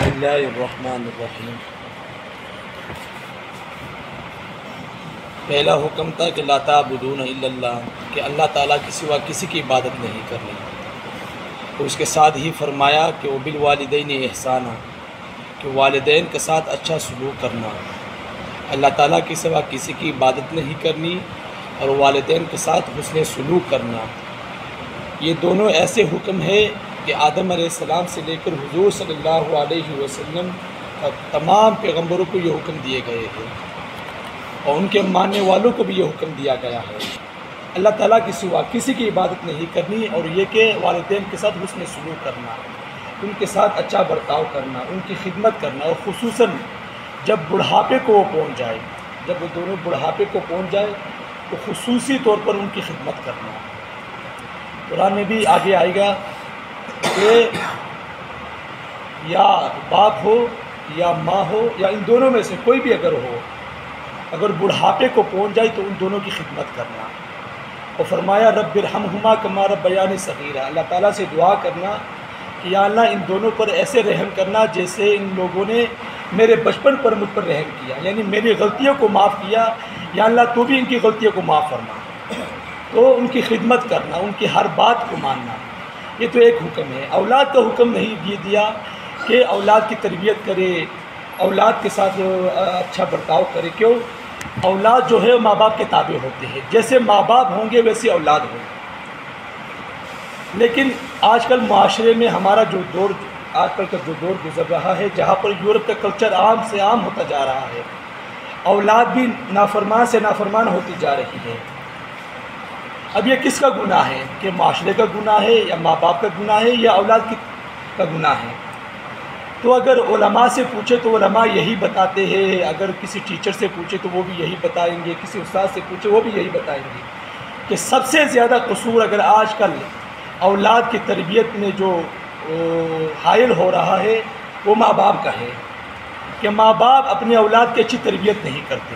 بسم اللہ الرحمن الرحیم۔ پہلا حکم تھا کہ لا تعبدون الا اللہ، کہ اللہ تعالیٰ کے سوا کسی کی عبادت نہیں کرنی، اور اس کے ساتھ ہی فرمایا کہ وبالوالدین احسانا، کہ والدین کے ساتھ اچھا سلوک کرنا، اللہ تعالیٰ کے سوا کسی کی عبادت نہیں کرنی اور والدین کے ساتھ حسن سلوک کرنا۔ یہ دونوں ایسے حکم ہیں کہ آدم علیہ السلام سے لے کر حضور صلی اللہ علیہ وسلم تمام پیغمبروں کو یہ حکم دیے گئے ہیں، اور ان کے ماننے والوں کو بھی یہ حکم دیا گیا ہے۔ اللہ تعالیٰ کے سوا کسی کی عبادت نہیں کرنی، اور یہ کہ والدین کے ساتھ حسن سلوک کرنا، ان کے ساتھ اچھا برتاؤ کرنا، ان کی خدمت کرنا، اور خصوصاً جب بڑھاپے کو وہ پہنچ جائے، جب وہ دونوں بڑھاپے کو پہنچ جائے تو خصوصی طور پر ان کی خدمت کرنا۔ قرآن میں بھی آگے آئے گا کہ یا باپ ہو یا ماں ہو یا ان دونوں میں سے کوئی بھی اگر ہو، اگر بڑھاپے کو پہنچ جائے تو ان دونوں کی خدمت کرنا۔ اور فرمایا رب ارحمہما کما ربیانی صغیرا، اللہ تعالیٰ سے دعا کرنا کہ یا اللہ ان دونوں پر ایسے رحم کرنا جیسے ان لوگوں نے میرے بچپن پر مجھ پر رحم کیا، یعنی میری غلطیوں کو معاف کیا، یا اللہ تو بھی ان کی غلطیوں کو معاف فرما۔ تو ان کی خدمت کرنا، ان کی ہر بات کو ماننا، یہ تو ایک حکم ہے۔ اولاد کا حکم نہیں دیا کہ اولاد کی تربیت کرے، اولاد کے ساتھ اچھا برتاؤ کرے۔ کیوں؟ اولاد جو ہے ماں باپ کے تابع ہوتے ہیں، جیسے ماں باپ ہوں گے ویسے اولاد ہوں گے۔ لیکن آج کل معاشرے میں ہمارا جو دور، آج کل کا جو دور گزر رہا ہے، جہاں پر یورپ کا کلچر عام سے عام ہوتا جا رہا ہے، اولاد بھی نافرمان سے نافرمان ہوتی جا رہی ہے۔ اب یہ کس کا گناہ ہے؟ کہ معاشرے کا گناہ ہے، یا ماں باپ کا گناہ ہے، یا اولاد کا گناہ ہے؟ تو اگر علماء سے پوچھے تو علماء یہی بتاتے ہیں، اگر کسی ٹیچر سے پوچھے تو وہ بھی یہی بتائیں گے، کسی استاد سے پوچھے وہ بھی یہی بتائیں گے کہ سب سے زیادہ قصور اگر آج کل اولاد کی تربیت میں جو حائل ہو رہا ہے وہ ماں باپ کا ہے، کہ ماں باپ اپنی اولاد کی اچھی تربیت نہیں کرتے،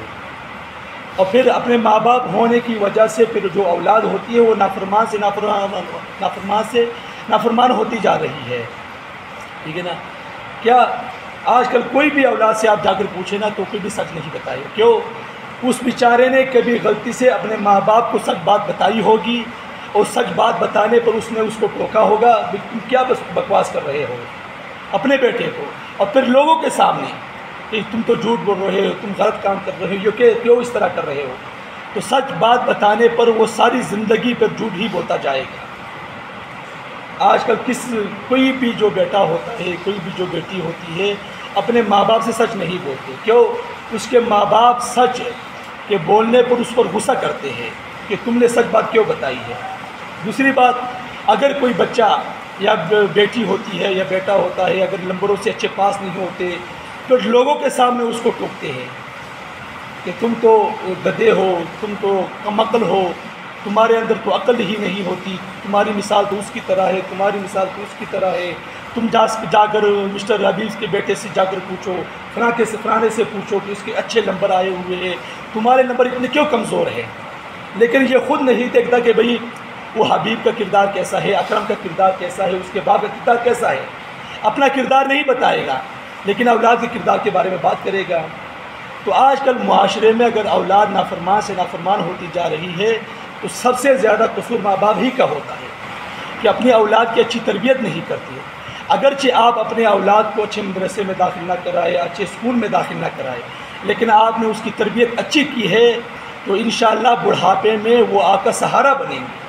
اور پھر اپنے ماں باپ ہونے کی وجہ سے پھر جو اولاد ہوتی ہے وہ نافرمان ہوتی جا رہی ہے۔ ٹھیک ہے نا؟ کیا آج کل کوئی بھی اولاد سے آپ جا کر پوچھیں نا تو کوئی بھی سچ نہیں بتائے گا۔ کیوں؟ اس بیچارے نے کبھی غلطی سے اپنے ماں باپ کو سچ بات بتائی ہوگی، اور سچ بات بتانے پر اس نے اس کو ٹوکا ہوگا، تم کیا بکواس کر رہے ہو اپنے بیٹے کو، اور پھر لوگوں کے سامنے کہ تم تو جھوٹ بول رہے ہو، تم غلط کام کر رہے ہو، کیوں اس طرح کر رہے ہو؟ تو سچ بات بتانے پر وہ ساری زندگی پر جھوٹ ہی بولتا جائے گا۔ آج کل کوئی بھی جو بیٹا ہوتا ہے، کوئی بھی جو بیٹی ہوتی ہے، اپنے ماں باپ سے سچ نہیں بولتے۔ کیوں؟ اس کے ماں باپ سچ کے بولنے پر اس پر غصہ کرتے ہیں کہ تم نے سچ بات کیوں بتائی ہے۔ دوسری بات، اگر کوئی بچہ یا بیٹی ہوتی ہے یا بیٹا ہوتا ہے، اگر نمبروں سے اچھے پاس نہیں ہوتے تو لوگوں کے سامنے اس کو ٹوکتے ہیں کہ تم تو گدھے ہو، تم تو کم عقل ہو، تمہارے اندر تو عقل ہی نہیں ہوتی، تمہاری مثال تو اس کی طرح ہے، تمہاری مثال تو اس کی طرح ہے، تم جا کر مسٹر حبیب کے بیٹے سے جا کر پوچھو، فلانے سے پوچھو کہ اس کے اچھے نمبر آئے ہوئے ہیں، تمہارے نمبر اتنے کیوں کمزور ہیں؟ لیکن یہ خود نہیں دیکھتا کہ بھئی وہ حبیب کا کردار کیسا ہے، اکرم کا کردار کیسا ہے، اس کے باپ کا کردار کیسا ہے۔ اپنا کردار نہیں بتائے گا لیکن اولاد کے کردار کے بارے میں بات کرے گا۔ تو آج کل معاشرے میں اگر اولاد نافرمان سے نافرمان ہوتی جا رہی ہے تو سب سے زیادہ قصور ماں باپ ہی کا ہوتا ہے کہ اپنی اولاد کی اچھی تربیت نہیں کرتی۔ اگرچہ آپ اپنے اولاد کو اچھے مدرسے میں داخل نہ کرائے، اچھے اسکول میں داخل نہ کرائے، لیکن آپ نے اس کی تربیت اچھی کی ہے تو انشاءاللہ بڑھاپے میں وہ آپ کا سہارا بنیں گے۔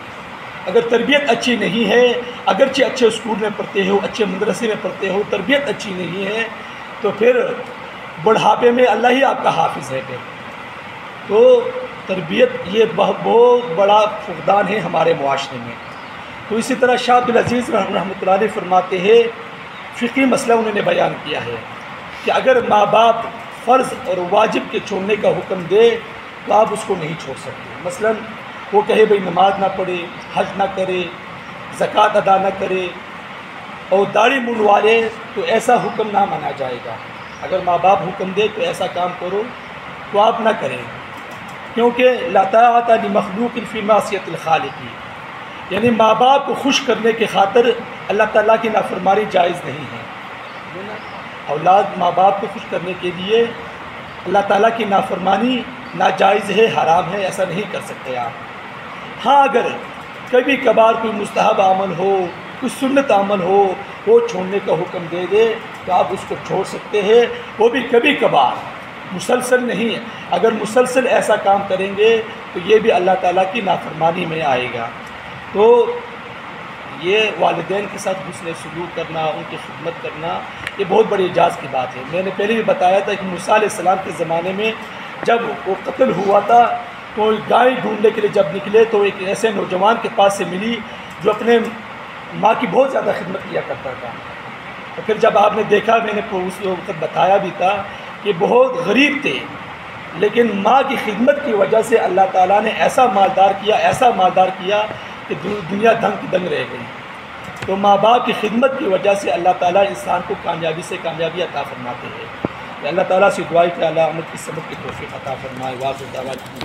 اگر تربیت اچھی نہیں ہے، اگرچہ اچھے اسکول میں پڑھتے ہو، اچھے مدرسے میں پڑھتے ہو، تربیت اچھی نہیں ہے تو پھر بڑھاپے میں اللہ ہی آپ کا حافظ ہے۔ پھر تو تربیت یہ بہت بڑا فقدان ہے ہمارے معاشرے میں۔ تو اسی طرح شاہ عبدالعزیز رحمۃ اللہ علیہ فرماتے ہیں، فقہی مسئلہ انہوں نے بیان کیا ہے کہ اگر ماں باپ فرض اور واجب کے چھوڑنے کا حکم دے تو آپ اس کو نہیں چھوڑ سکتے۔ مثلا وہ کہے بھئی نماز نہ پڑھے، حج نہ کرے، زکوٰۃ ادا نہ کرے اور داڑھی منڈوا لے تو ایسا حکم نہ مانا جائے گا۔ اگر ماں باپ حکم دے کہ ایسا کام کرو تو آپ نہ کریں، کیونکہ لا طاعۃ لمخلوق فی معصیۃ الخالق، یعنی ماں باپ کو خوش کرنے کی خاطر اللہ تعالیٰ کی نافرمانی جائز نہیں ہے۔ اولاد ماں باپ کو خوش کرنے کے لیے اللہ تعالیٰ کی نافرمانی ناجائز ہے، حرام ہے، ایسا نہیں کر سکتے آپ۔ ہاں اگر کبھی کبھار کوئی مستحب عمل ہو، کوئی سنت عمل ہو، وہ چھوڑنے کا حکم دے دے تو آپ اس کو چھوڑ سکتے ہیں، وہ بھی کبھی کبھار، مسلسل نہیں ہے۔ اگر مسلسل ایسا کام کریں گے تو یہ بھی اللہ تعالیٰ کی نافرمانی میں آئے گا۔ تو یہ والدین کے ساتھ حسن سلوک کرنا، ان کی خدمت کرنا، یہ بہت بڑی اعجاز کی بات ہے۔ میں نے پہلے بھی بتایا تھا کہ موسیٰ علیہ السلام کے زمانے میں جب وہ قتل ہوا تھا تو گائے ڈھونڈنے کے لیے جب نکلے تو ایک ایسے نوجوان کے پاس سے ملی جو اپنے ماں کی بہت زیادہ خدمت کیا کرتا تھا۔ تو پھر جب آپ نے دیکھا، میں نے اس وقت بتایا بھی تھا کہ بہت غریب تھے، لیکن ماں کی خدمت کی وجہ سے اللہ تعالیٰ نے ایسا مالدار کیا کہ دنیا دنگ کی دنگ رہ گئی۔ تو ماں باپ کی خدمت کی وجہ سے اللہ تعالیٰ انسان کو کامیابی سے کامیابی عطا فرماتے ہیں۔ کہ اللہ تعالیٰ سے دعا کہ اللہ عمل کی سمجھ کی توفیق عطا فرمائے۔ واقع دعوات